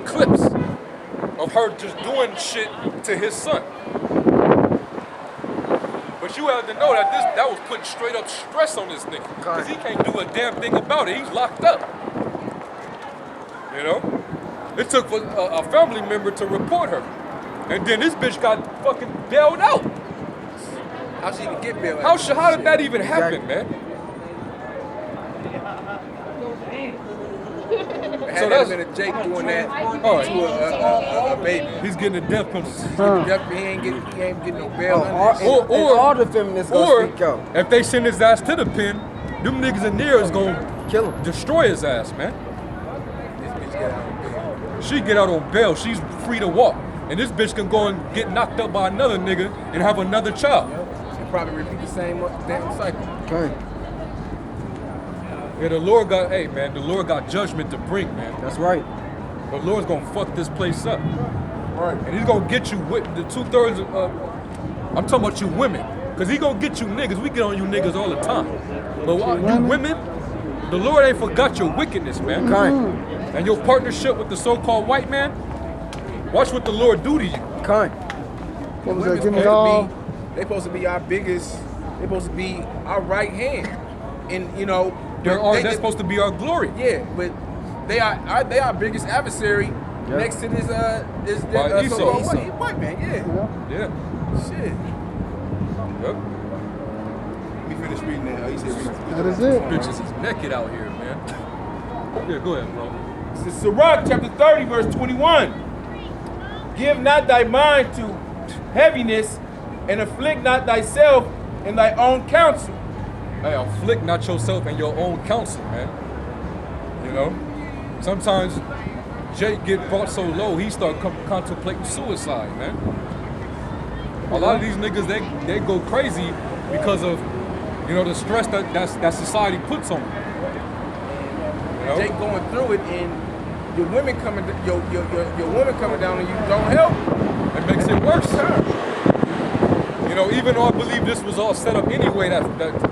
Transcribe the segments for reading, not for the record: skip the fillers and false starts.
clips of her just doing shit to his son. But you have to know that that was putting straight up stress on this nigga. Because he can't do a damn thing about it. He's locked up. You know? It took for a family member to report her. And then this bitch got fucking bailed out. How she even get bailed out? How did that even happen, man? So that's been a Jake doing that to a baby. He's getting a death penalty. He ain't getting no bail. Or all the feminists gonna speak out. If they send his ass to the pen, them niggas in there is gonna kill him, destroy his ass, man. This bitch get out on bail. She get out on bail. She's free to walk, and this bitch can go and get knocked up by another nigga and have another child. And probably repeat the same damn cycle. Okay. Yeah, the Lord got judgment to bring, man. That's right. The Lord's gonna fuck this place up. Right. And he's gonna get you with the 2/3 of, I'm talking about you women. Cause he gonna get you niggas. We get on you niggas all the time. But you women, the Lord ain't forgot your wickedness, man. Okay. And your partnership with the so-called white man, watch what the Lord do to you. Okay. What was that? Give me all. They supposed to be our biggest, they supposed to be our right hand. And you know, They're supposed to be our glory. Yeah, but they are our biggest adversary next to this so-called white man. Yeah. Shit. Yep. We finished reading that. He said That is it. Bitches is naked out here, man. Yeah, go ahead, bro. This is Sirach chapter 30, verse 21. Give not thy mind to heaviness, and afflict not thyself in thy own counsel. Hey, afflict not yourself and your own counsel, man. You know? Sometimes Jake get brought so low, he start contemplating suicide, man. A lot of these niggas, they go crazy because of, you know, the stress that society puts on them. You know? Jake going through it, and your women coming, your woman coming down on you don't help. It makes it worse. You know, even though I believe this was all set up anyway, that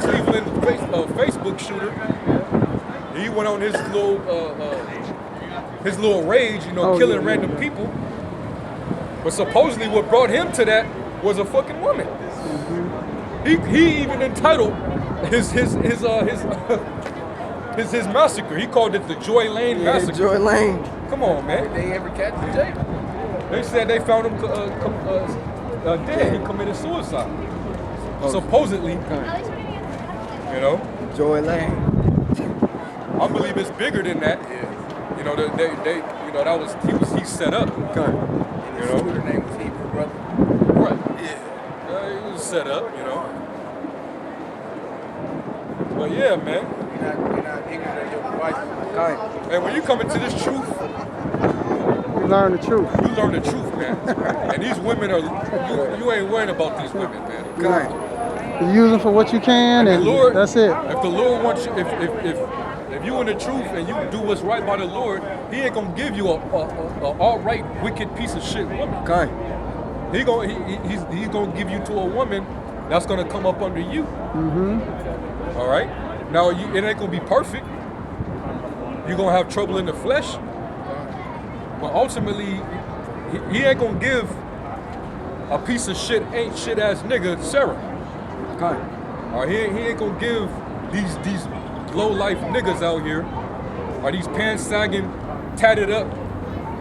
Cleveland Facebook shooter, he went on his little rage, you know, killing random people. But supposedly what brought him to that was a fucking woman. He even entitled his massacre. He called it the Joy Lane massacre. Joy Lane. Come on, man. Did they ever catch Jake? They said they found him dead. He committed suicide. Supposedly. You know? Joy Lane. I believe it's bigger than that. Yeah. You know, he set up. Okay. You know? Her name was Hebrew brother. Right. Yeah. He was set up, you know. But yeah, man. You're not ignorant of your devices. Okay. And when you come into this truth, You learn the truth. you learn the truth, man. And these women are, you ain't worrying about these women, man. Okay. You use them for what you can, and The Lord, that's it. If the Lord wants you, if you in the truth and you do what's right by the Lord, He ain't gonna give you a outright wicked piece of shit woman. Okay. He's gonna give you to a woman that's gonna come up under you. Mm-hmm. All right. Now it ain't gonna be perfect. You're gonna have trouble in the flesh, but ultimately, he ain't gonna give a piece of shit, ain't shit ass nigga Sarah. Okay. Or he ain't gonna give these low life niggas out here, or these pants sagging, tatted up,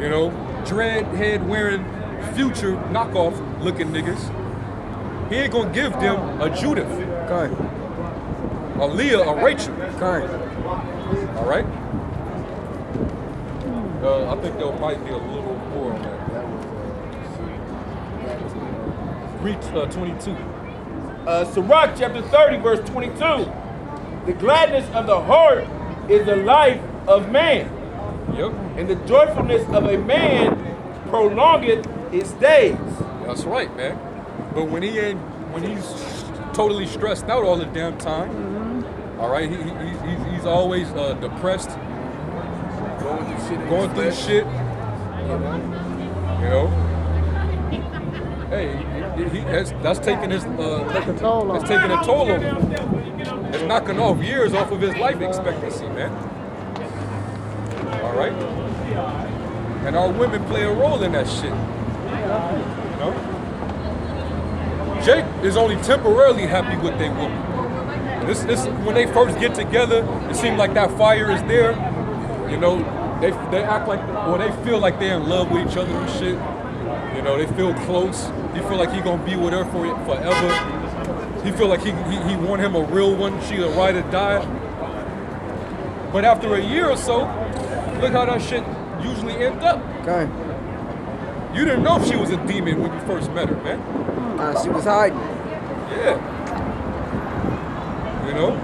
you know, dread head wearing Future knockoff looking niggas. He ain't gonna give them a Judith, Okay. a Leah, a Rachel. Okay. All right. I think there might be a little more on that. Read 22. Sirach chapter 30, verse 22. The gladness of the heart is the life of man, Yep. and the joyfulness of a man prolongeth his days. That's right, man. But when he's totally stressed out all the damn time, all right, he's always depressed, going through shit. You know. Hey, that's taking his Take a toll on it's taking a toll on him. It's knocking off years off of his life expectancy, man. All right. And our women play a role in that shit. You know? Jake is only temporarily happy with their woman. This when they first get together, it seems like that fire is there. You know, they act like, or they feel like they're in love with each other and shit. You know, they feel close. He feel like he gonna be with her forever. He feel like he want him a real one. She a ride or die. But after a year or so, look how that shit usually end up. Okay. You didn't know she was a demon when you first met her, man. She was hiding. Yeah. You know?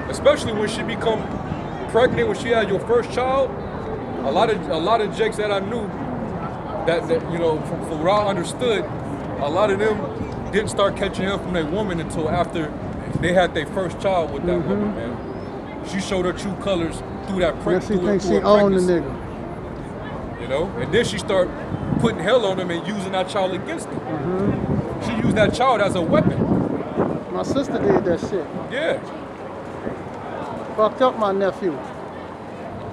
Especially when she become pregnant, when she had your first child. A lot of Jakes that I knew that you know, from what I understood, a lot of them didn't start catching hell from their woman until after they had their first child with that woman, man. She showed her true colors through that pregnancy. She thinks she owned the nigga. You know? And then she started putting hell on him and using that child against him. She used that child as a weapon. My sister did that shit. Yeah. Fucked up my nephew.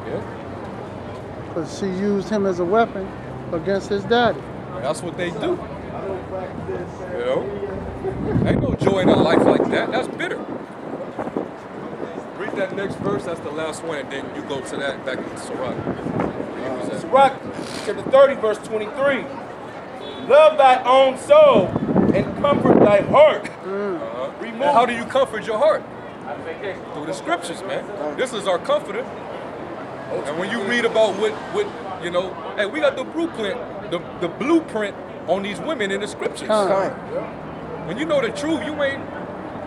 Yeah. Because she used him as a weapon against his daddy. That's what they do. You know? Ain't no joy in a life like that. That's bitter. Read that next verse. That's the last one, and then you go to that back into Sirach. Sirach, chapter 30, verse 23. Love thy own soul and comfort thy heart. And how do you comfort your heart? Through the scriptures, man. This is our comforter. And when you read about what you know, hey, we got the blueprint, the blueprint on these women in the scriptures. When you know the truth, you ain't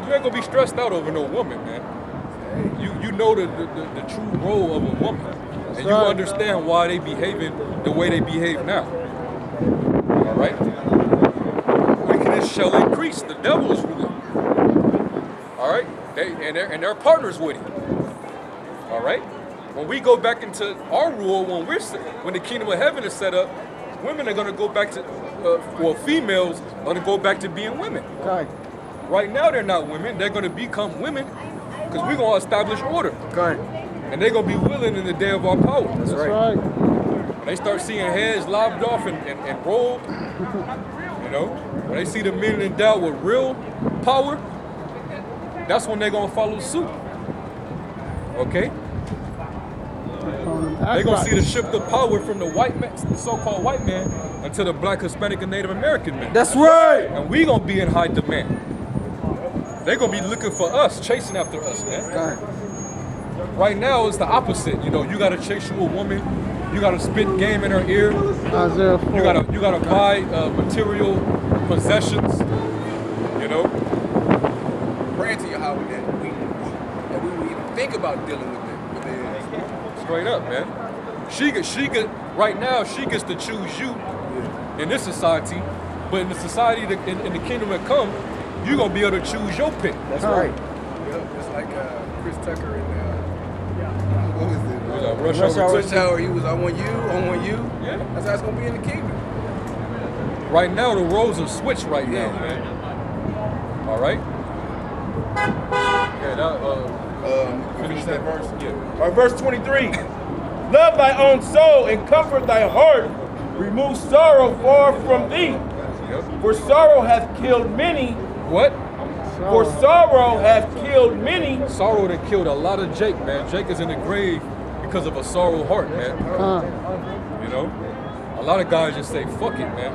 gonna be stressed out over no woman, man. You know the true role of a woman, and you understand why they behaving the way they behave now. All right. Wickedness shall increase. The devil is ruling. All right. They're partners with him. All right. When we go back into our rule, when the kingdom of heaven is set up, women are going to go back to, females are going to go back to being women. Okay. Right now they're not women. They're going to become women because we're going to establish order. Okay. And they're going to be willing in the day of our power. That's right. When they start seeing heads lobbed off and rolled, you know, when they see the men endowed with real power, that's when they're going to follow suit. Okay? They're going to see the shift of power from the white man, the so-called white man, until the black, Hispanic, and Native American man. That's right. And we going to be in high demand. They're going to be looking for us, chasing after us, man. Okay. Right now, it's the opposite. You know, you got to chase you a woman. You got to spit game in her ear. Isaiah 4. You got to buy material possessions. You know? Praying to Yahweh that we would even think about dealing with it. Straight up, man. She right now she gets to choose you in this society, but in the society in the kingdom that come, you're gonna be able to choose your pick. That's right. Yep, just like Chris Tucker and what was it? Rush Hour. He was I want you. Yeah. That's how it's gonna be in the kingdom. Right now the roles are switched right now, man. All right. Yeah, that Finish that verse. Yeah. All right, verse 23. Love thy own soul and comfort thy heart. Remove sorrow far from thee. Yep. For sorrow hath killed many. What? For sorrow hath killed many. Sorrow that killed a lot of Jake, man. Jake is in the grave because of a sorrow heart, man. You know? A lot of guys just say, fuck it, man.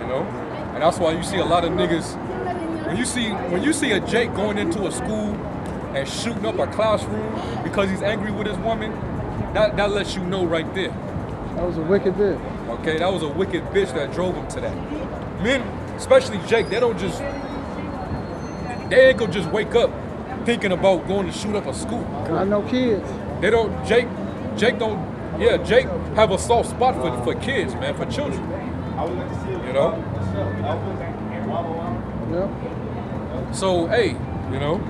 You know? And that's why you see a lot of niggas, when you see a Jake going into a school and shooting up a classroom because he's angry with his woman, that lets you know right there. That was a wicked bitch. Okay, that was a wicked bitch that drove him to that. Men, especially Jake, they ain't gonna just wake up thinking about going to shoot up a school. Got no kids. They don't, Jake have a soft spot for kids, man, for children. You know? Yep. So, hey, you know,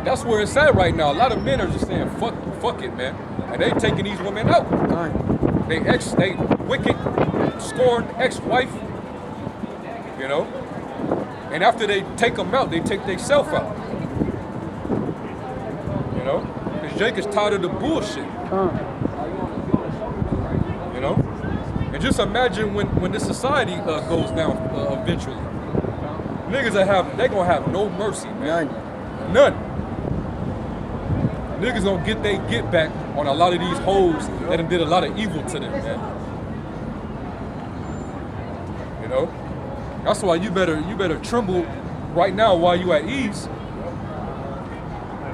that's where it's at right now. A lot of men are just saying, fuck it, man. And they taking these women out. They wicked, scorned ex-wife, you know? And after they take them out, they take themselves out. You know? Because Jake is tired of the bullshit. know? And just imagine when this society goes down eventually. Niggas they gonna have no mercy, man. None. Niggas gonna get they get back on a lot of these hoes that done did a lot of evil to them, man. You know? That's why you better tremble right now while you at ease.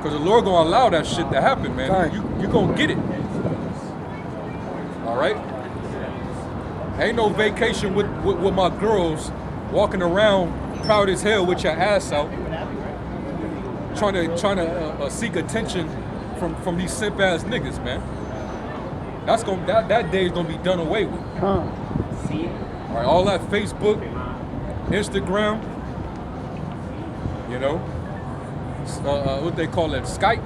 Cause the Lord gonna allow that shit to happen, man. Right. You gonna get it. All right? Ain't no vacation with my girls walking around proud as hell with your ass out, trying to seek attention from these simp ass niggas, man. That day is gonna be done away with. All right, all that Facebook, Instagram, you know, what they call it, Skype?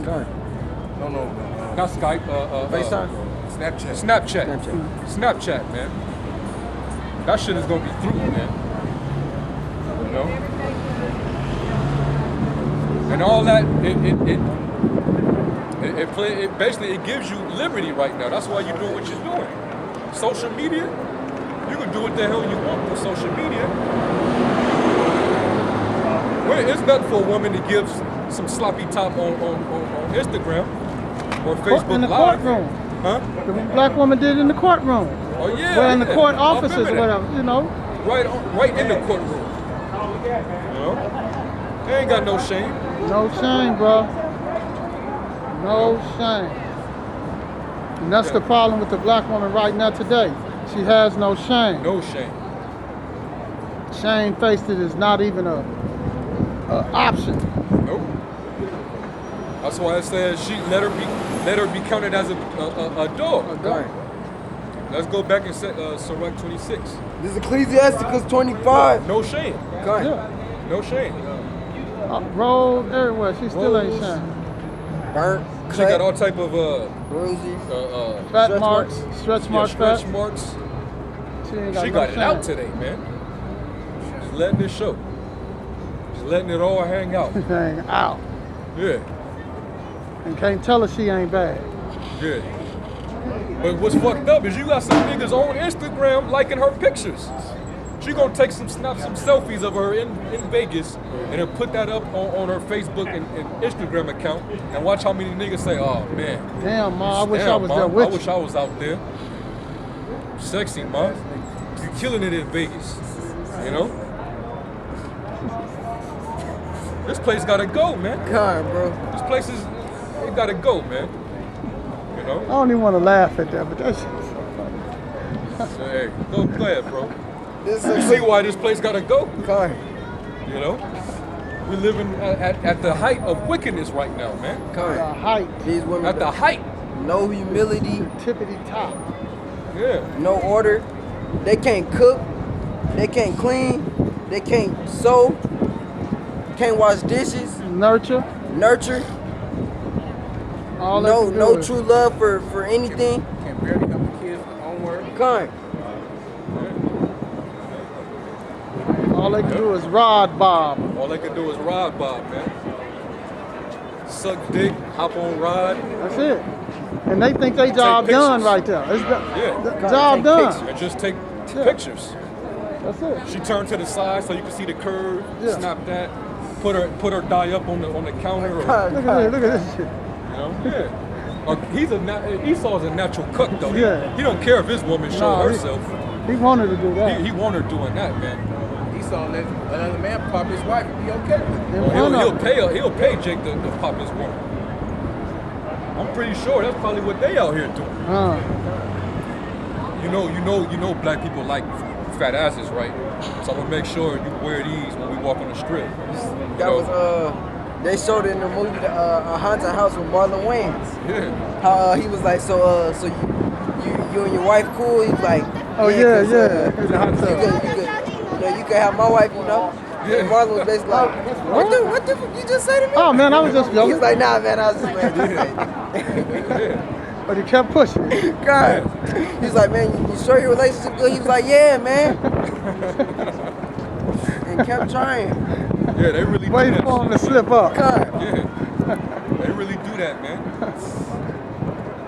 Okay. No. Not Skype. FaceTime? Snapchat, man. That shit is gonna be through, man. You know? And all that, it basically gives you liberty right now. That's why you're doing what you're doing. Social media, you can do what the hell you want with social media. Well, it's nothing for a woman to give some sloppy top on Instagram or Facebook In the Live. courtroom. Huh? The black woman did in the courtroom. Oh yeah. Well, in the court I offices, remember that. whatever, you know. Right in the courtroom. You know? They ain't got no shame. No shame, bro. No shame. And that's the problem with the black woman right now today. She has no shame. No shame. Shamefaced is not even a option. Nope. That's why it says let her be counted as a dog. Okay. Let's go back and set Sirach 26. This is Ecclesiasticus 25. No shame. Okay. Yeah. No shame. Rolled everywhere. She still ain't Rolls. shame. Burnt, She got cut, all type of bruises. Fat Stretch marks, marks. stretch marks, stretch fat. marks. She ain't She no got it shame. out today, man. She's letting it show. She's letting it all hang out. Hang out. Yeah. And can't tell her she ain't bad. Yeah. But what's fucked up is you got some niggas on Instagram liking her pictures. She gonna take some snaps, some selfies of her in Vegas and then put that up on her Facebook and Instagram account and watch how many niggas say, oh man. Damn, Ma, I wish I Damn, was Ma, there with I wish I was out there. Sexy, Ma. You killing it in Vegas. You know? This place gotta go, man. God, bro. This place it gotta go, man. You know? I don't even want to laugh at that, but that's So, hey, go ahead, bro. This You is see why this place gotta go? Okay. You know? We're living at the height of wickedness right now, man. the Okay. height, These women, At the height. no humility, tippity top. Yeah. no order. They can't cook. They can't clean. They can't sew. Can't wash dishes. Nurture. Nurture. All they No, can do no is- true love for anything. Can barely help the kids with homework. Okay. All they can do is rod bob. All they can do is ride Bob, man. Suck dick, hop on ride, That's it. And they think they job pictures. done right there. It's Yeah. the job take done. pictures. and just take Yeah. pictures. That's it. She turned to the side so you can see the curve. Yeah. Snap that. Put her die up on the counter. Or, God, Look God. at this. Look at this shit. you know, yeah. Esau's a natural cook though. Yeah. He don't care if his woman show Nah, herself. He wanted to do that. He want her doing that, man. Esau let another man pop his wife and be okay with it. In Well, front he'll of pay he'll pay Jake to pop his woman. I'm pretty sure that's probably what they out here doing. You know, black people like fat asses, right? So I'm gonna make sure you wear these when we walk on the strip. That was they showed it in the movie A Haunted House with Marlon Wayans. Yeah. How he was like, so you and your wife cool? He's like, Oh, yeah, 'cause, yeah. In the hot you tub. could have my wife, you know. Yeah. And Marlon was basically like, what the fuck you just say to me? Oh man, I was just He was joking. like, nah, man, I was just playing. But he kept pushing. God. He's like, man, you sure your relationship good? He was like, yeah, man. And kept trying. Yeah, they really do Waiting that for him to shit. slip up. God. Yeah. They really do that, man.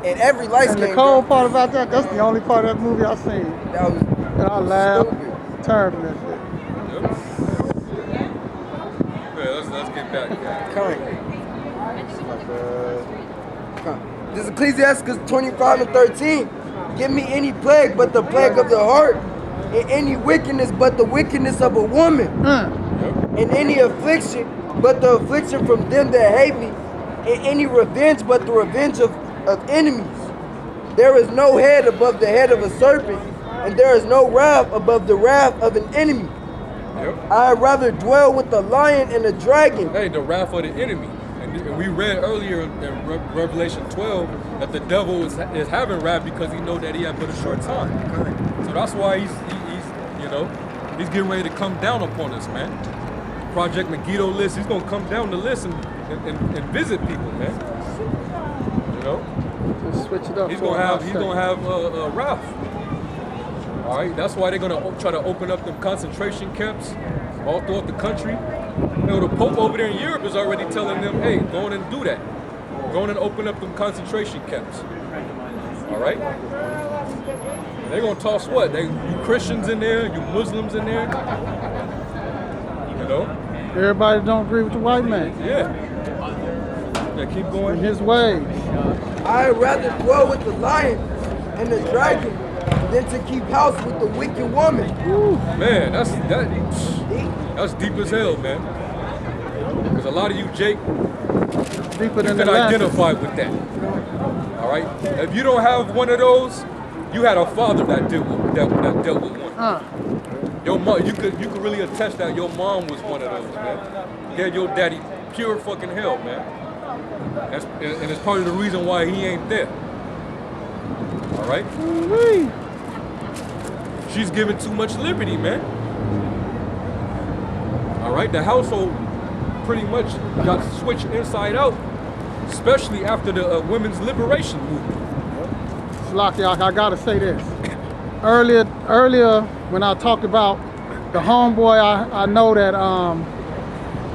And every light And the skin cold girl, part about that, that's the only part of that movie I seen. that was And I laughed. stupid. Terrible that shit. Yep. Yeah, let's get back. This is Ecclesiastes 25 and 13. Give me any plague but the plague of the heart, and any wickedness but the wickedness of a woman, and any affliction but the affliction from them that hate me, and any revenge but the revenge of enemies. There is no head above the head of a serpent, and there is no wrath above the wrath of an enemy. Yep. I'd rather dwell with the lion and the dragon. Hey, the wrath of the enemy. And we read earlier in Revelation 12 that the devil is having wrath because he knows that he had but a short time. So that's why he's he's getting ready to come down upon us, man. Project Megiddo list, he's gonna come down the list and visit people, man. You know? Just switch it up. He's gonna have wrath. All right, that's why they're gonna try to open up them concentration camps all throughout the country. You know, the Pope over there in Europe is already telling them, hey, go on and do that. Go on and open up them concentration camps. All right? And they're gonna toss what? You Christians in there, you Muslims in there. You know? Everybody don't agree with the white man. Yeah. Yeah, keep In going. his ways. I'd rather dwell with the lion and the dragon than to keep house with the wicked woman. Man, that's deep as hell, man. Because a lot of you, Jake, Deeper you than can the last. identify with that. All right? If you don't have one of those, you had a father that dealt with one. Your mom, you could really attest that your mom was one of those, man. Yeah, your daddy, pure fucking hell, man. And it's part of the reason why he ain't there. All right? She's giving too much liberty, man. All right? The household pretty much got switched inside out, especially after the women's liberation movement. Slocky, I gotta say this. Earlier when I talked about the homeboy, I know that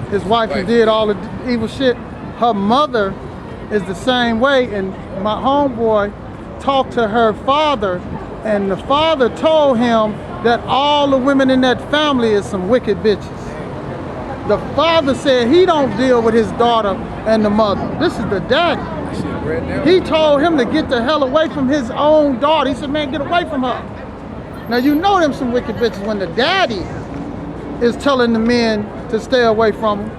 his wife who did all the evil shit, her mother is the same way, and my homeboy talked to her father, and the father told him that all the women in that family is some wicked bitches. The father said he don't deal with his daughter and the mother. This is the daddy. He told him to get the hell away from his own daughter. He said, man, get away from her. Now you know them some wicked bitches when the daddy is telling the men to stay away from them.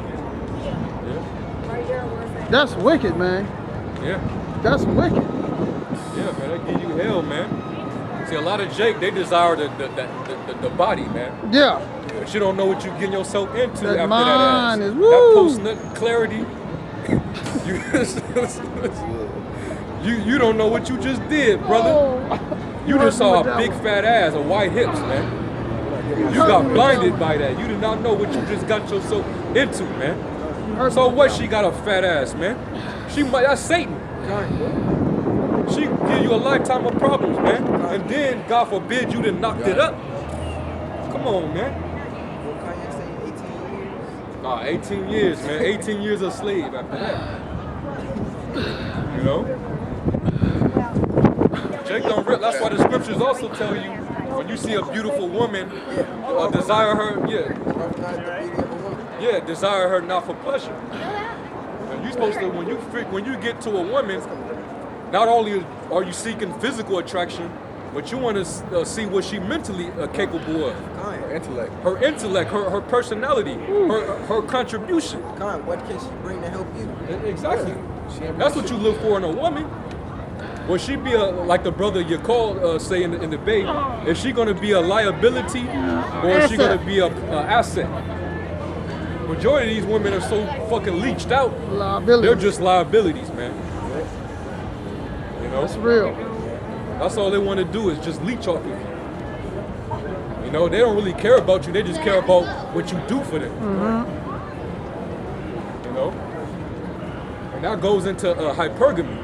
That's wicked, man. Yeah. That's wicked. Yeah, man, that give you hell, man. See, a lot of Jake, they desire the body, man. Yeah. But you don't know what you're getting yourself into That after mind that ass. is, That woo. post-nut clarity. you don't know what you just did, brother. You just saw a big fat ass, a white hips, man. You got blinded by that. You did not know what you just got yourself into, man. So what? She got a fat ass, man. That's Satan. She give you a lifetime of problems, man. And then, God forbid, you done knocked it up. Come on, man. 18 years, man. 18 years a slave after that. You know? Jake don't realize. That's why the scriptures also tell you when you see a beautiful woman, desire her, desire her not for pleasure. And you're supposed to, when you get to a woman, not only are you seeking physical attraction, but you want to see what she mentally capable of. Her intellect, her personality, her contribution. What can she bring to help you? Exactly. That's what you look for in a woman. Will she be like the brother you called say in the debate? Is she going to be a liability or is she going to be an asset? Majority of these women are so fucking leached out. They're just liabilities, man. You know? That's real. That's all they want to do is just leech off of you. You know, they don't really care about you. They just care about what you do for them. You know? And that goes into hypergamy.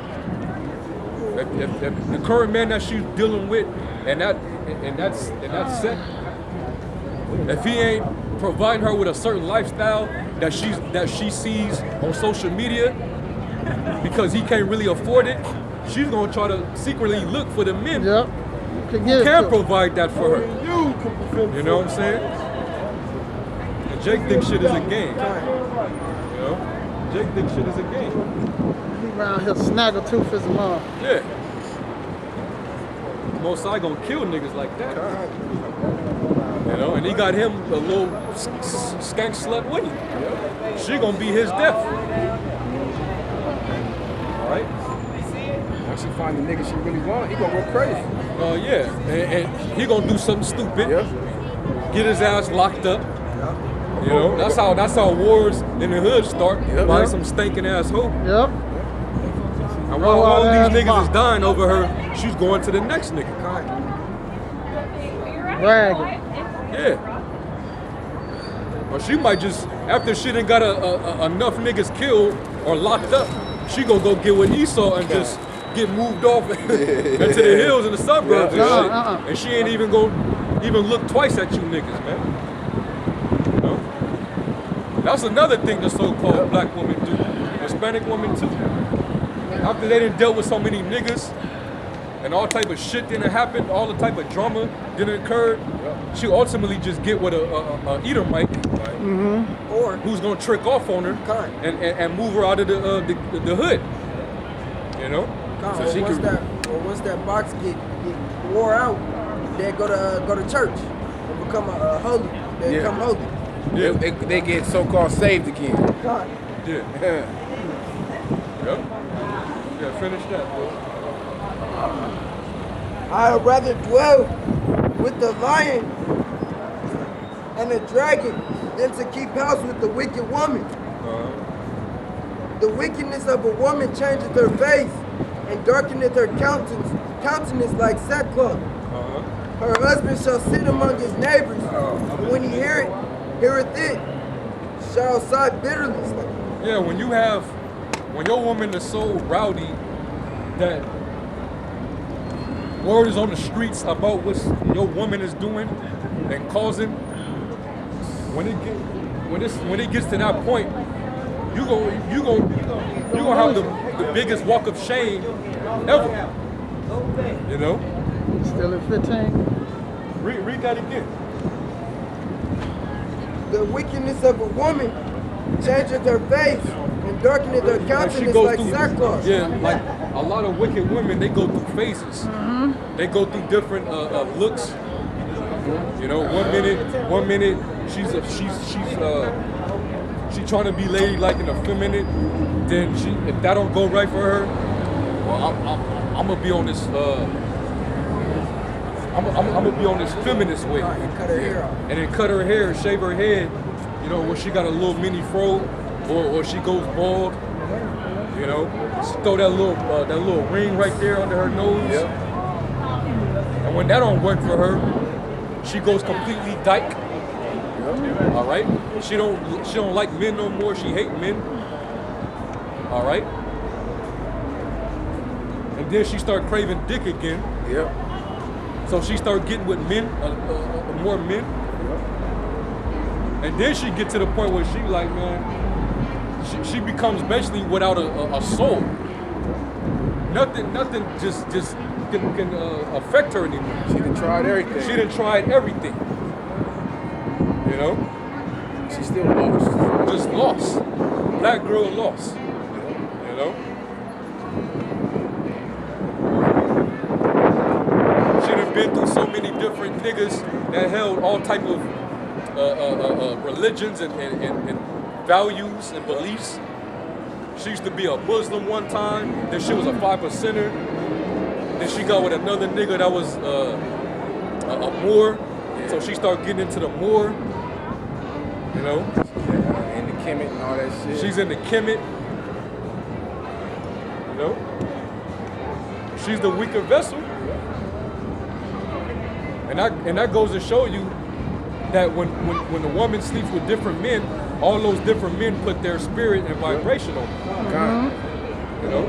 If the current man that she's dealing with and that's set, if he ain't providing her with a certain lifestyle that she sees on social media because he can't really afford it, she's gonna try to secretly look for the men Yep. who can provide that for her. You know what I'm saying? And Jake thinks shit is a game. You know? Jake thinks shit is a game. He around here snaggletooth as a mom. Yeah. Most I gonna kill niggas like that. You know, and he got him a little skank slut with him. She gonna be his death. Alright? Once she find the nigga she really want, he gonna go crazy. Oh yeah. And he gonna do something stupid. Get his ass locked up. You know, that's how wars in the hood start. By some stinking ass hoe. Yep. And while all these niggas is dying over her, she's going to the next nigga. Bragging. Yeah. Or she might just, after she done got enough niggas killed or locked up, she gonna go get with Esau and just get moved off into the hills and the suburbs and shit. And she ain't even gonna even look twice at you niggas, man. You know? That's another thing the so-called black women do. Hispanic women too. After they done dealt with so many niggas and all type of shit didn't happen, all the type of drama didn't occur, she ultimately just get with a Edomite or who's gonna trick off on her and move her out of the hood. You know? So once that box get wore out, they go to church and become a holy. They become holy. Yeah. They get so-called saved again. Yeah. Yep. Yeah, finish that, bro. I'd rather dwell with the lion and the dragon than to keep house with the wicked woman. The wickedness of a woman changeth her face and darkeneth her countenance like sackcloth. Her husband shall sit among his neighbors, and when he heareth it, shall sigh bitterly. Yeah, when your woman is so rowdy that word is on the streets about what your woman is doing and causing, when it gets to that point, you gonna have the biggest walk of shame ever. You know? Still at 15. Read that again. The wickedness of a woman changeth her face and darkeneth her countenance like sackcloth. Yeah, like a lot of wicked women, they go through phases. They go through different looks. You know, one minute she's trying to be ladylike and effeminate. Then if that don't go right for her, well, I'm gonna be on this. I'm gonna be on this feminist way. And cut her hair off. And then cut her hair, shave her head. You know, where she got a little mini fro, or she goes bald. You know, throw that little ring right there under her nose. Yep. And when that don't work for her, she goes completely dyke. All right. She don't like men no more. She hate men. All right. And then she start craving dick again. Yep. So she start getting with men, more men. And then she get to the point where she like, man, she becomes basically without a soul. Nothing just can affect her anymore. She done tried everything. She done tried everything. You know? She still lost. Just lost. Black girl lost. You know? She done been through so many different niggas that held all type of religions and values and beliefs. She used to be a Muslim one time, then she was a 5%er. Then she got with another nigga that was a Moor. So she started getting into the Moor. You know? And the Kemet and all that shit. She's in the Kemet. You know? She's the weaker vessel. And that goes to show you that when the woman sleeps with different men, all those different men put their spirit and vibration on her. You know?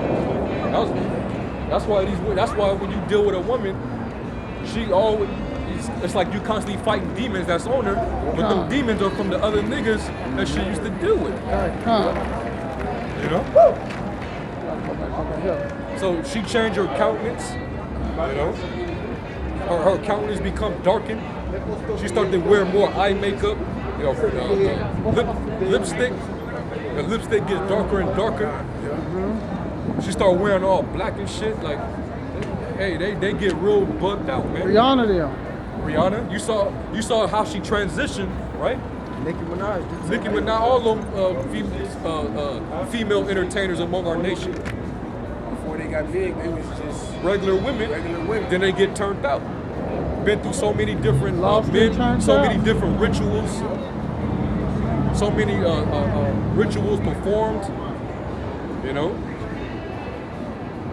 That's why when you deal with a woman, it's like you constantly fighting demons that's on her, but them demons are from the other niggas that she used to deal with. You know? Okay, here. So she changed her countenance, you know. Her countenance become darkened. She started to wear more eye makeup, you know, lipstick. The lipstick gets darker and darker. She started wearing all black and shit. Like, hey, they get real bugged out, man. Rihanna them. Rihanna, you saw how she transitioned, right? Nicki Minaj. Nicki Minaj, all them female entertainers among our nation. Before they got big, they was just Regular women. Then they get turned out. Been through so many different men, so many different rituals, so many rituals performed. You know,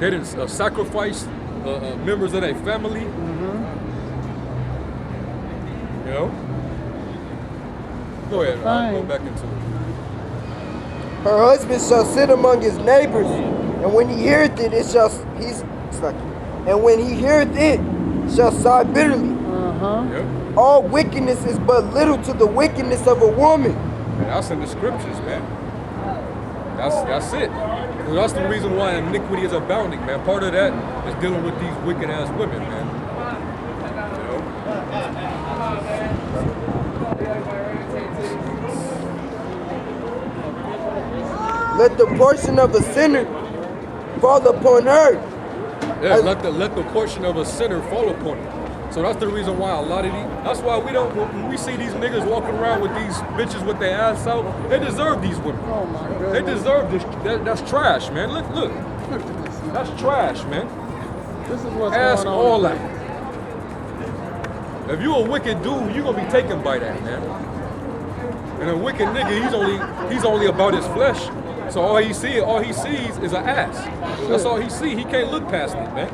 they didn't sacrifice members of their family. You know. Go ahead. I'll go back into it. Her husband shall sit among his neighbors, and when he heareth it, and when he heareth it, shall sigh bitterly. Yep. All wickedness is but little to the wickedness of a woman. Man, that's in the scriptures, man. That's it. Well, that's the reason why iniquity is abounding, man. Part of that is dealing with these wicked ass women, man. You know? Let the portion of a sinner fall upon her. Yeah, let the portion of a sinner fall upon it. So that's the reason why a lot of these. That's why we don't. When we see these niggas walking around with these bitches with their ass out, they deserve these women. Oh my God. They deserve this. That's trash, man. Look. Look at this. That's trash, man. This is what's Ask going on. all that. If you a wicked dude, you gonna be taken by that, man. And a wicked nigga, he's only about his flesh. So all he sees is an ass. That's all he see. He can't look past it, man.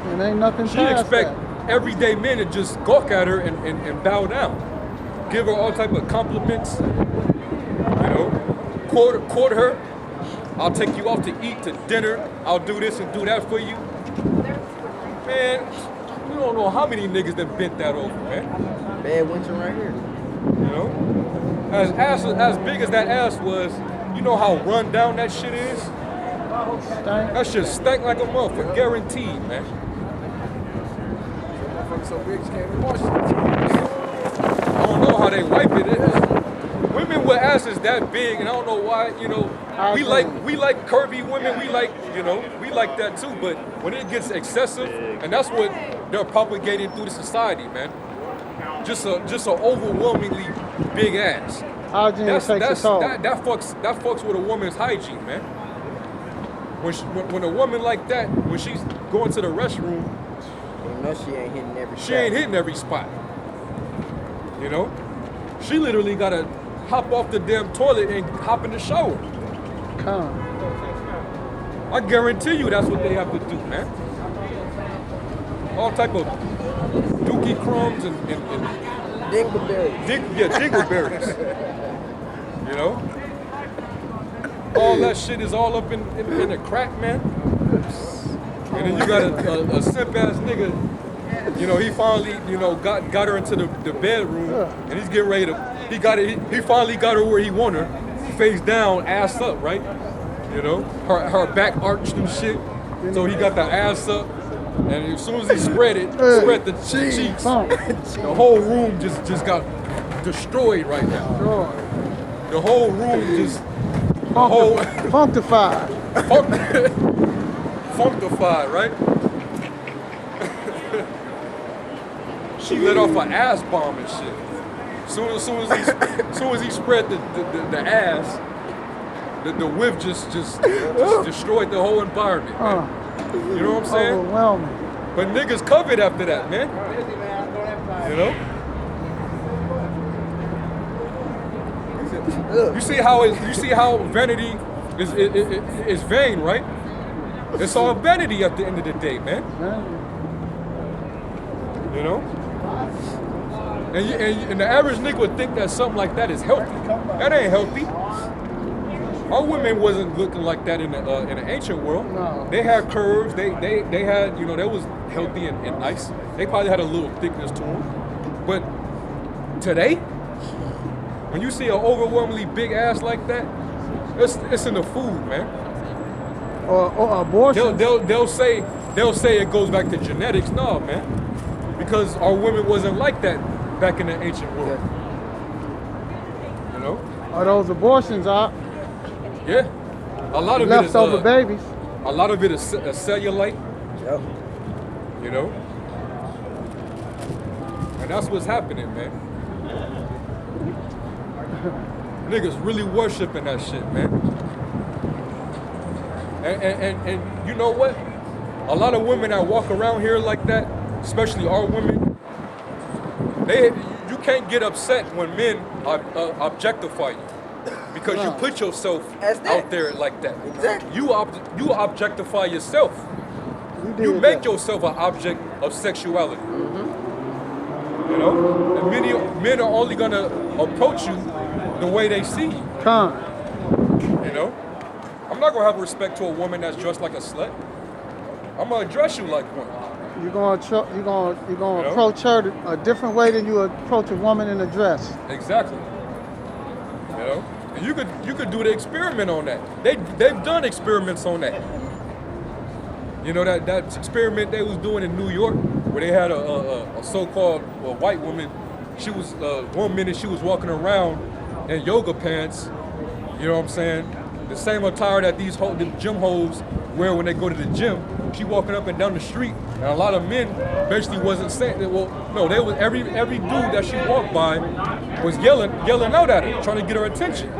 And ain't nothing She past expect that. everyday men to just gawk at her and bow down. Give her all type of compliments. You know, court her. I'll take you out to eat, to dinner. I'll do this and do that for you. Man, you don't know how many niggas that bent that over, man. Bad winter right here. You know? As big as that ass was, you know how run down that shit is? Stank. That shit stank like a motherfucker, guaranteed, man. so big, you can't even wash it. I don't know how they wipe it. Women with asses that big, and I don't know why, you know, we like curvy women, we like that too, but when it gets excessive, and that's what they're propagating through the society, man. Just a overwhelmingly big ass. Hygiene takes a toll. That fucks with a woman's hygiene, man. When a woman like that, when she's going to the restroom, You know she ain't hitting every she ain't hitting every spot. You know? She literally gotta hop off the damn toilet and hop in the shower. Come. I guarantee you that's what they have to do, man. All type of dookie crumbs and Dingleberries. dingleberries. You know? All that shit is all up in the crack, man. And then you got a simp ass nigga, you know, he finally, you know, got her into the bedroom, and he's getting ready to, he finally got her where he want her, face down, ass up, right? You know, her back arched and shit, so he got the ass up, and as soon as he spread the cheeks, the whole room just got destroyed right now. The whole room just, Functified. Functified, right? She let off an ass bomb and shit. Soon as he spread the ass, the whiff just destroyed the whole environment. Man. You know what I'm saying? Overwhelming. But niggas covered after that, man. You know? You see how vanity is vain, right? It's all vanity at the end of the day, man. You know? And the average nigga would think that something like that is healthy. That ain't healthy. Our women wasn't looking like that in the ancient world. No. They had curves. They had, you know, that was healthy and nice. They probably had a little thickness to them. But today, when you see an overwhelmingly big ass like that, It's in the food, man. Or abortion. They'll say it goes back to genetics. No, man, because our women wasn't like that back in the ancient world. You know? Or those abortions are Yeah. A lot of it is leftover babies. a lot of it is cellulite. Yep. You know? And that's what's happening, man. Niggas really worshiping that shit, man. And you know what? A lot of women that walk around here like that, especially our women, you can't get upset when men objectify you. Because you put yourself out there like that. Exactly. You objectify yourself. You make yourself an object of sexuality. You know? And men are only gonna approach you the way they see you. You know? I'm not gonna have respect to a woman that's dressed like a slut. I'm gonna address you like one. You're gonna approach her a different way than you approach a woman in a dress. Exactly. You know? And you could do the experiment on that. They've done experiments on that. You know that experiment they was doing in New York where they had a so-called white woman. She was 1 minute she was walking around in yoga pants. You know what I'm saying? The same attire that the gym hoes wear when they go to the gym. She walking up and down the street, and a lot of men basically wasn't saying that. Well, no, they was every dude that she walked by was yelling out at her, trying to get her attention,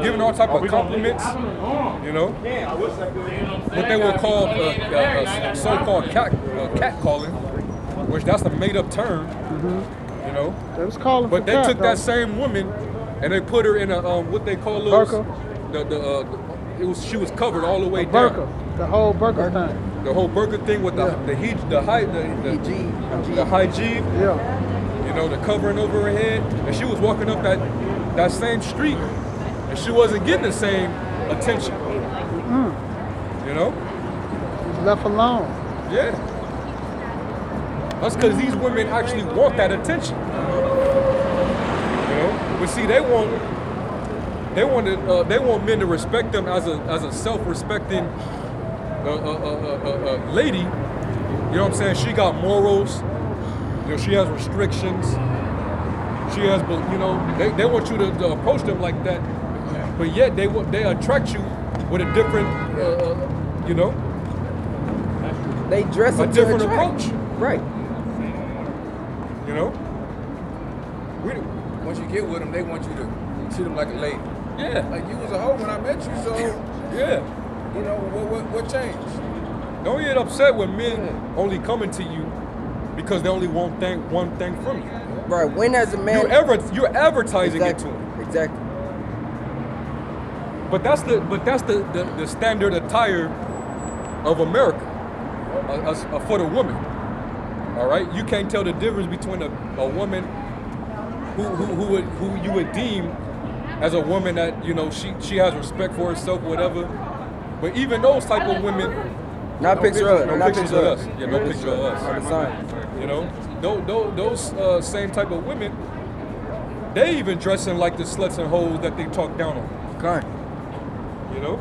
giving all type of compliments. You know, what they would call so-called cat calling, which that's a made-up term. You know, They was calling but for they cat, took though. that same woman and they put her in a what they call those. She was covered all the way down. Burqa, the whole Burqa thing. The whole burqa thing with the high jeep, Yeah. you know, the covering over her head, and she was walking up that same street, and she wasn't getting the same attention. You know? Left alone. Yeah. That's because these women actually want that attention. You know? But see, they want men to respect them as a self-respecting lady. You know what I'm saying? She got morals. You know, she has restrictions. She has, you know, they want you to approach them like that. But yet they attract you with a different, you know, They dress a up to different attract. approach. Right. You know. Once you get with them, they want you to treat them like a lady. Yeah. Like you was a hoe when I met you, so Yeah. you know what changed? Don't get upset when men only coming to you because they only want one thing from you. Right. When as a man, You're advertising it to them. Exactly. But that's the standard attire of America for the woman. All right, you can't tell the difference between a woman who you would deem as a woman that, you know, she has respect for herself, whatever. But even those type of women, Not picture of no not pictures of us. Yeah, no picture of us. On the sign. You know, those same type of women, they even dressing like the sluts and hoes that they talk down on. Kind. You know,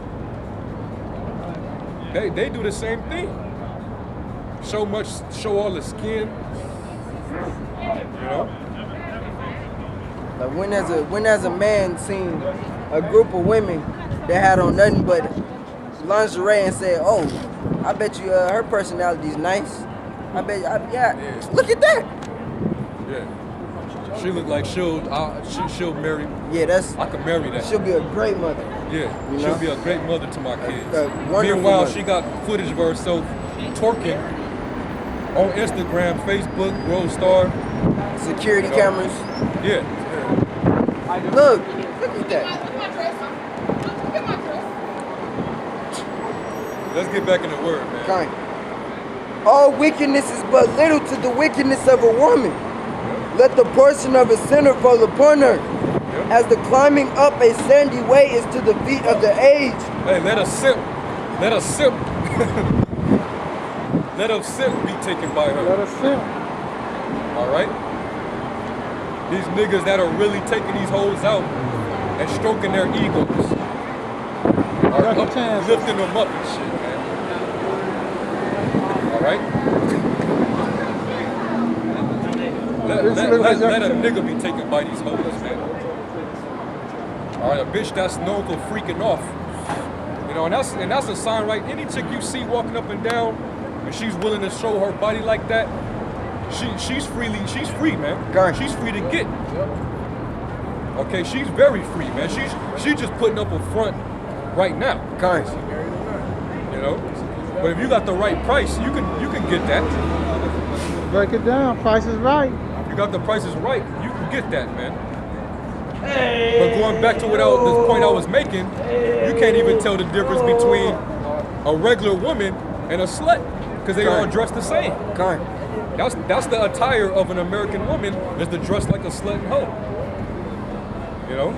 they do the same thing. Show all the skin. You know. Like when as a man seen a group of women that had on nothing but lingerie and said, "Oh, I bet you her personality's nice. Yeah. Look at that." Yeah. She look like she'll marry. Yeah, I could marry that. She'll be a great mother. Yeah, You she'll know? be a great mother to my kids. a wonderful Meanwhile, mother. she got footage of herself twerking on Instagram, Facebook, World Star. Security cameras. Yeah. Look at that. Let's get back in the word, man. Kind. All wickedness is but little to the wickedness of a woman. Let the portion of a sinner fall upon her. As the climbing up a sandy way is to the feet of the aged. Hey, let a simp let a simp be taken by her. Let us sit. All right? These niggas that are really taking these hoes out and stroking their egos. up, lifting them up and shit, man. All right? Let a nigga be taken by these hoes, man. All right, a bitch that's known for freaking off. You know, and that's a sign, right? Any chick you see walking up and down, and she's willing to show her body like that, she's free, man. She's free to get. Okay, she's very free, man. She's just putting up a front right now. You know, but if you got the right price, you can get that. Break it down. Price is right. You got the prices right, you can get that, man. But going back to the point I was making, you can't even tell the difference between a regular woman and a slut because they all dress the same. That's the attire of an American woman, is to dress like a slut and hoe. You know?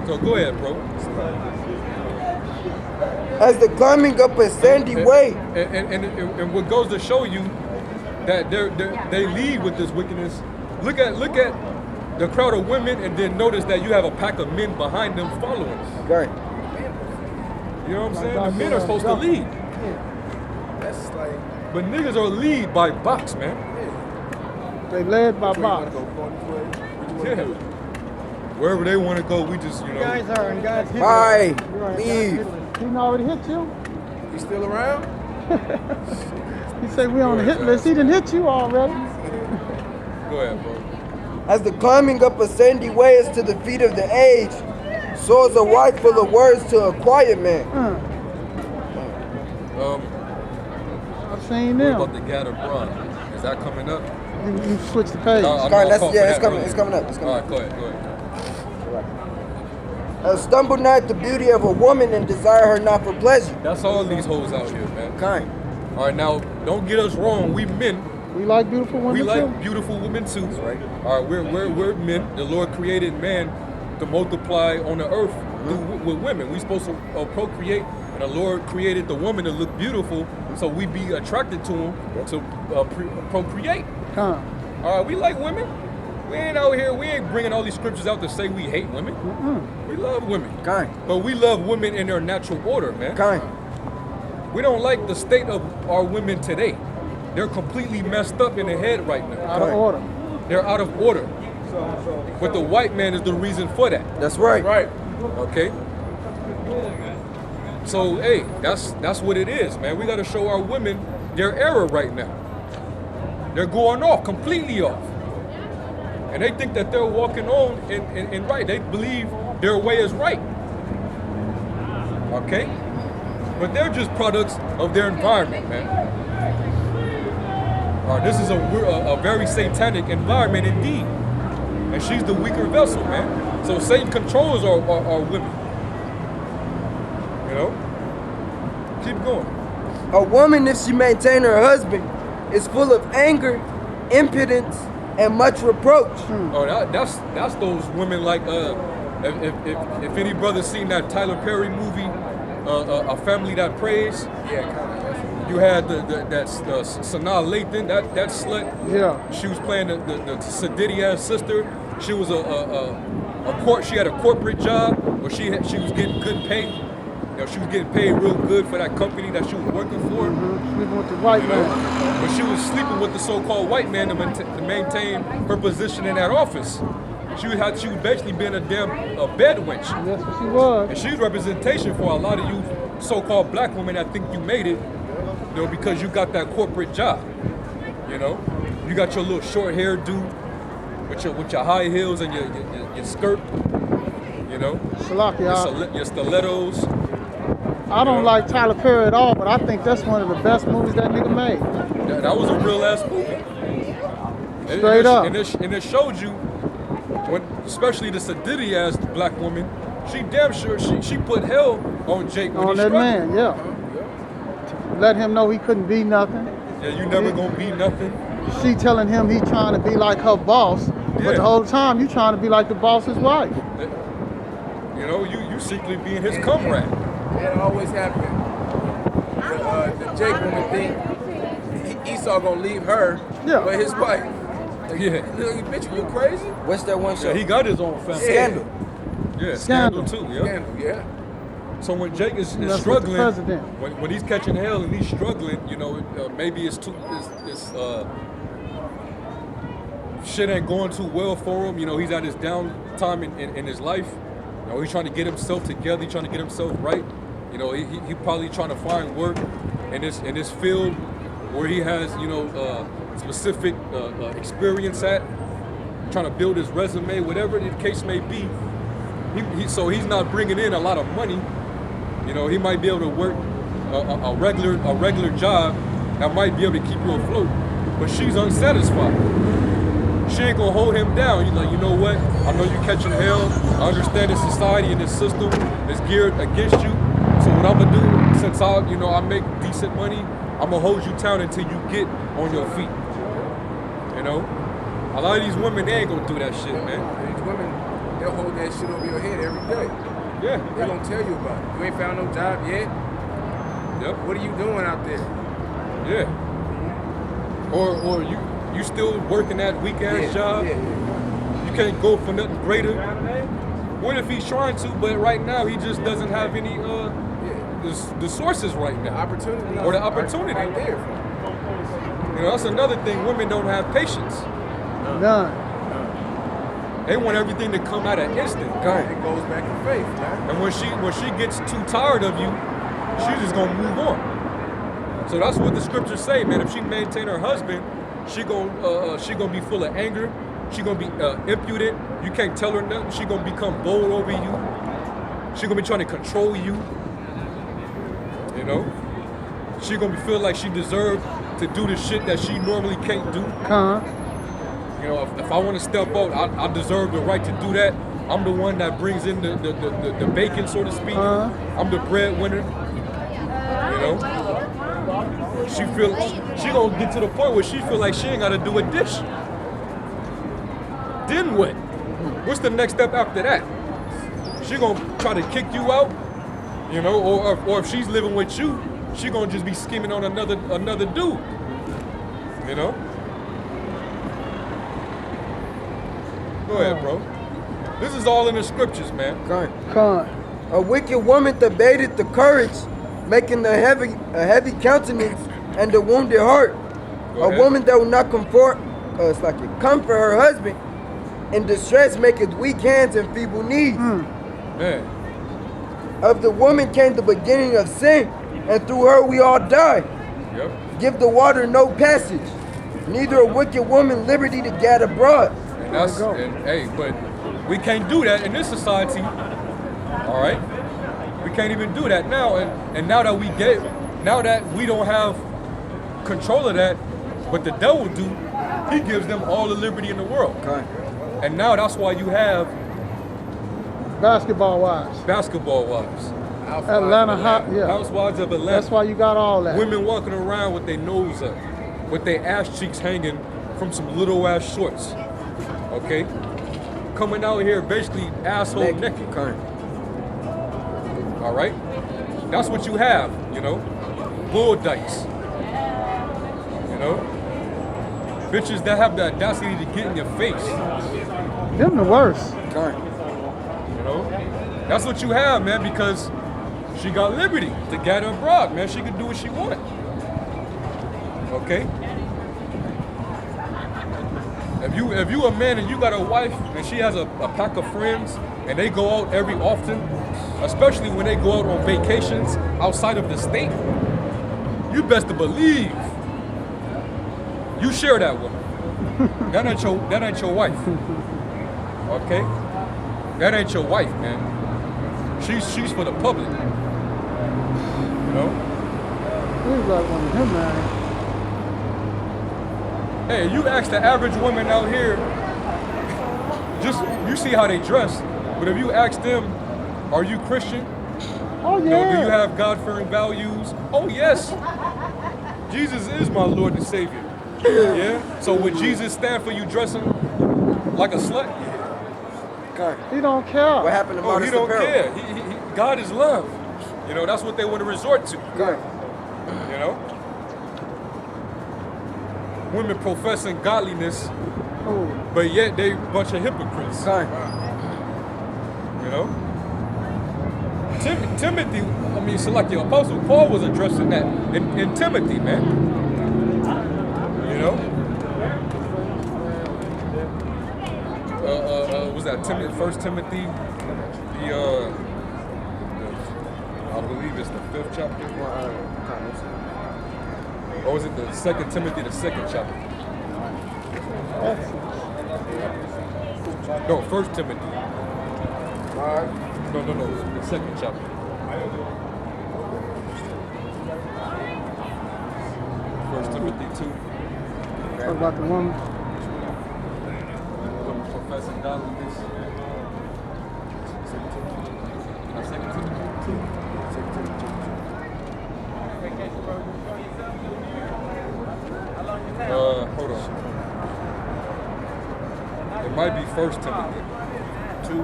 So go ahead, bro. As the climbing up a sandy way. And what goes to show you that they lead with this wickedness. Look at the crowd of women, and then notice that you have a pack of men behind them following. You know what I'm saying? The men are supposed to lead. That's like. But niggas are lead by box, man. They led by box. Yeah. Wherever they want to go, we just, you know. Guys are in God's hit. Bye. Leave. He already hit you. You still around? He said we on the hit list. He didn't hit you already. Go ahead, bro. As the climbing up a sandy way is to the feet of the age, so is a wife full of words to a quiet man. I've seen What them. about the Gather Braun? Is that coming up? You switch the page. I'll It's coming call for up. that It's coming earlier. up. It's All coming right, up. go ahead. Stumble not at the beauty of a woman and desire her not for pleasure. That's all these hoes out here, man. Kind. All right, now, don't get us wrong. We men, We like beautiful women we too. like beautiful women too. All right, we're men. The Lord created man to multiply on the earth with women. We're supposed to procreate, and the Lord created the woman to look beautiful, so we be attracted to him to procreate. All right, we like women. We ain't out here. We ain't bringing all these scriptures out to say we hate women. We love women. Kind. But we love women in their natural order, man. Kind. We don't like the state of our women today. They're completely messed up in the head right now. Out of order. They're out of order. But the white man is the reason for that. That's right. Right. Okay? So, hey, that's what it is, man. We got to show our women their error right now. They're going off, completely off. And they think that they're walking on and right. They believe their way is right. Okay? But they're just products of their environment, man. All right, this is a very satanic environment indeed. And she's the weaker vessel, man. So Satan controls our women. You know? Keep going. A woman, if she maintain her husband, is full of anger, impotence, and much reproach. Oh, that's those women like if any brother seen that Tyler Perry movie, A Family That Prays. Yeah, kind of. You had that Sanaa Lathan, that slut. Yeah. She was playing the Sadiddy ass sister. She was she had a corporate job where she was getting good pay. You know, she was getting paid real good for that company that she was working for. Sleeping with the white man. But she was sleeping with the so-called white man to maintain her position in that office. She was basically being a bed wench. That's what she was. And she's representation for a lot of you so-called black women that think you made it, you know, because you got that corporate job. You know, you got your little short hairdo with your high heels and your skirt. You know, your stilettos. I don't like Tyler Perry at all, but I think that's one of the best movies that nigga made. That was a real ass movie. Straight up. And it showed you, when, especially the Sadiddy ass black woman, she damn sure she put hell on Jake when On he that struggled. man, yeah. Let him know he couldn't be nothing. Yeah, you never gonna be nothing. She telling him he trying to be like her boss, but the whole time you trying to be like the boss's wife. You know, you secretly being his comrade. It always happened. The Jake woman thing, Esau gonna leave her for his wife. Like, bitch, you crazy? What's that one show? Yeah, he got his own family. Scandal. Yeah, Scandal too. Yeah. Scandal, yeah. So when Jake is That's what struggling, the president. when he's catching hell and he's struggling, you know, maybe it's shit ain't going too well for him. You know, he's at his down time in his life. You know, he's trying to get himself together. He's trying to get himself right. You know, he probably trying to find work in this field where he has, you know, specific experience at. Trying to build his resume, whatever the case may be. So he's not bringing in a lot of money. You know, he might be able to work a regular job that might be able to keep you afloat, but she's unsatisfied. She ain't gonna hold him down. You're like, you know what? I know you're catching hell. I understand this society and this system is geared against you. So what I'm gonna do, since I make decent money, I'm gonna hold you down until you get on your feet. You know, a lot of these women, they ain't gonna do that shit, man. These women, they'll hold that shit over your head every day. Yeah. They're gonna tell you about it. You ain't found no job yet? Yep. What are you doing out there? Yeah. Or you still working that weak ass job? Yeah. You can't go for nothing greater. What if he's trying to, but right now he just doesn't have any the sources right now. Opportunity. Or the opportunity. Right there. You know, that's another thing. Women don't have patience. None. They want everything to come at an instant. It goes back to faith, man. And when she gets too tired of you, she's just gonna move on. So that's what the scriptures say, man. If she maintain her husband, she gonna be full of anger. She gonna be impudent. You can't tell her nothing. She gonna become bold over you. She gonna be trying to control you. You know, she gonna feel like she deserves to do the shit that she normally can't do. You know, if I want to step out, I deserve the right to do that. I'm the one that brings in the bacon, so to speak. I'm the breadwinner. You know, she gonna get to the point where she feel like she ain't gotta do a dish. Then what? What's the next step after that? She gonna try to kick you out, you know, or if she's living with you, she gonna just be scheming on another dude. You know. Go ahead, bro. This is all in the scriptures, man. Con. A wicked woman debated the courage, making a heavy countenance and a wounded heart. Go A ahead. woman that will not comfort her husband in distress, maketh weak hands and feeble knees. Man. Of the woman came the beginning of sin, and through her we all die. Yep. Give the water no passage, neither a wicked woman liberty to gad abroad. But we can't do that in this society. All right, we can't even do that now. And now that we don't have control of that, but the devil do, he gives them all the liberty in the world. Okay. And now that's why you have Basketball wives. Atlanta hot, yeah. Housewives of Atlanta. That's why you got all that. Women walking around with their nose up, with their ass cheeks hanging from some little ass shorts. Okay? Coming out here basically asshole naked. Okay. All right? That's what you have, you know? Bull dykes. You know? Bitches that have the audacity to get in your face. Them the worst. Okay. You know? That's what you have, man, because she got liberty to get her abroad, man. She can do what she want. Okay? If you a man and you got a wife and she has a pack of friends and they go out every often, especially when they go out on vacations outside of the state, you best to believe you share that woman. That ain't your wife. Okay? That ain't your wife, man. She's for the public. You know? We got one of him, man. Hey, you ask the average woman out here, just you see how they dress, but if you ask them, are you Christian? Oh, You yeah. know, do you have God-fearing values? Oh, yes. Jesus is my Lord and Savior. Yeah? So would Jesus stand for you dressing like a slut? Okay. He don't care. What happened to Oh, he modest don't apparel? care. God is love. You know, that's what they want to resort to. Okay. You know? Women professing godliness, Oh, but yet they a bunch of hypocrites. Okay. You know? Timothy, I mean, so like the Apostle Paul was addressing that in Timothy, man. You know? Was that First Timothy? I believe it's the 5th chapter. Or was it the 2nd Timothy, the 2nd chapter? No, 1 Timothy. No, the 2nd chapter. First Timothy 2. What about the woman? Professing godliness. 2nd Timothy 2. Hold on. It might be 1 Timothy 2.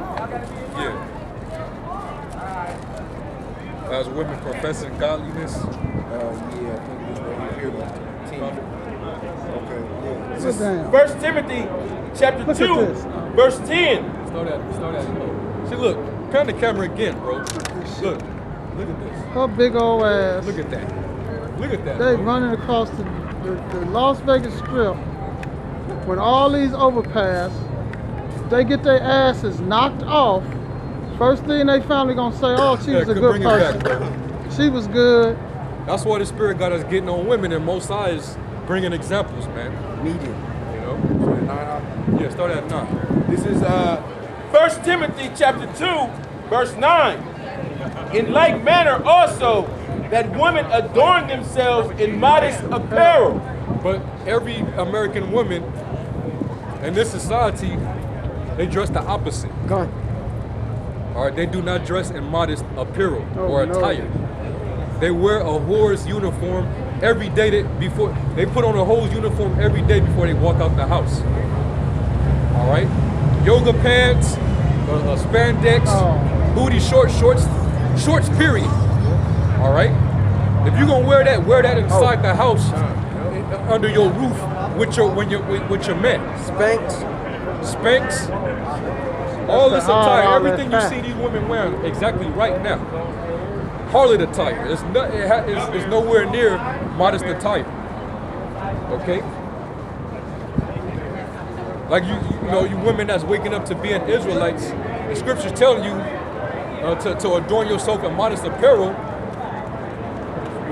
Yeah. As women professing godliness. Yeah, I think this right here. Okay, yeah. Sit down. 1 Timothy chapter Look 2, at this. verse 10. Start at it. See, look, pan the camera again, bro. Look at this. Her big old ass. Look at that. Look at that. They bro. running across the Las Vegas Strip with all these overpass. They get their asses knocked off. First thing they family gonna say, oh, she was a could good bring it back, person. bro. She was good. That's why the Spirit got us getting on women and most eyes bringing examples, man. Media. You know? Yeah, start at 9. This is 1 Timothy chapter 2, verse 9. In like manner also, that women adorn themselves in modest apparel. But every American woman in this society, they dress the opposite. Gone. All right, they do not dress in modest apparel Oh, or no. attire. They wear a whore's uniform every day. They put on a whole uniform every day before they walk out the house. All right, yoga pants, spandex, booty shorts. Period. All right. If you're gonna wear that inside the house, under your roof with your men. Spanx. All this attire, everything you see these women wearing exactly right now. Harlot attire. It's nowhere near modest attire. Okay? Like you women that's waking up to being Israelites, the scriptures telling you to adorn yourself in modest apparel.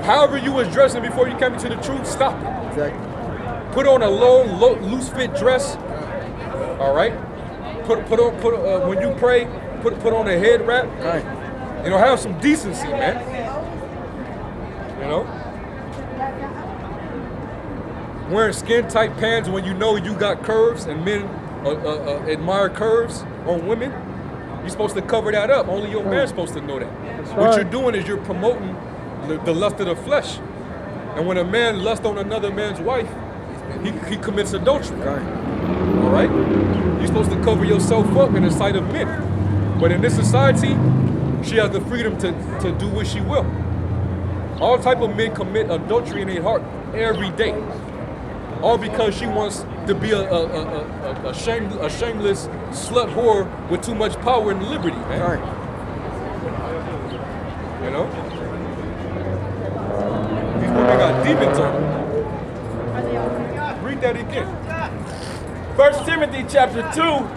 However you was dressing before you came into the truth, stop it. Exactly. Put on a loose fit dress. All right. Put on when you pray. Put on a head wrap. Right. You know, have some decency, man. You know. Wearing skin tight pants when you know you got curves and men admire curves on women. You're supposed to cover that up. Only your man's supposed to know that. What you're doing is you're promoting the lust of the flesh. And when a man lusts on another man's wife, he commits adultery. Right. All right? You're supposed to cover yourself up in the sight of men. But in this society, she has the freedom to do what she will. All type of men commit adultery in their heart every day. All because she wants to be a shameless slut whore with too much power and liberty, man. Right. You know? These women got demons on them. Read that again. 1 Timothy chapter 2,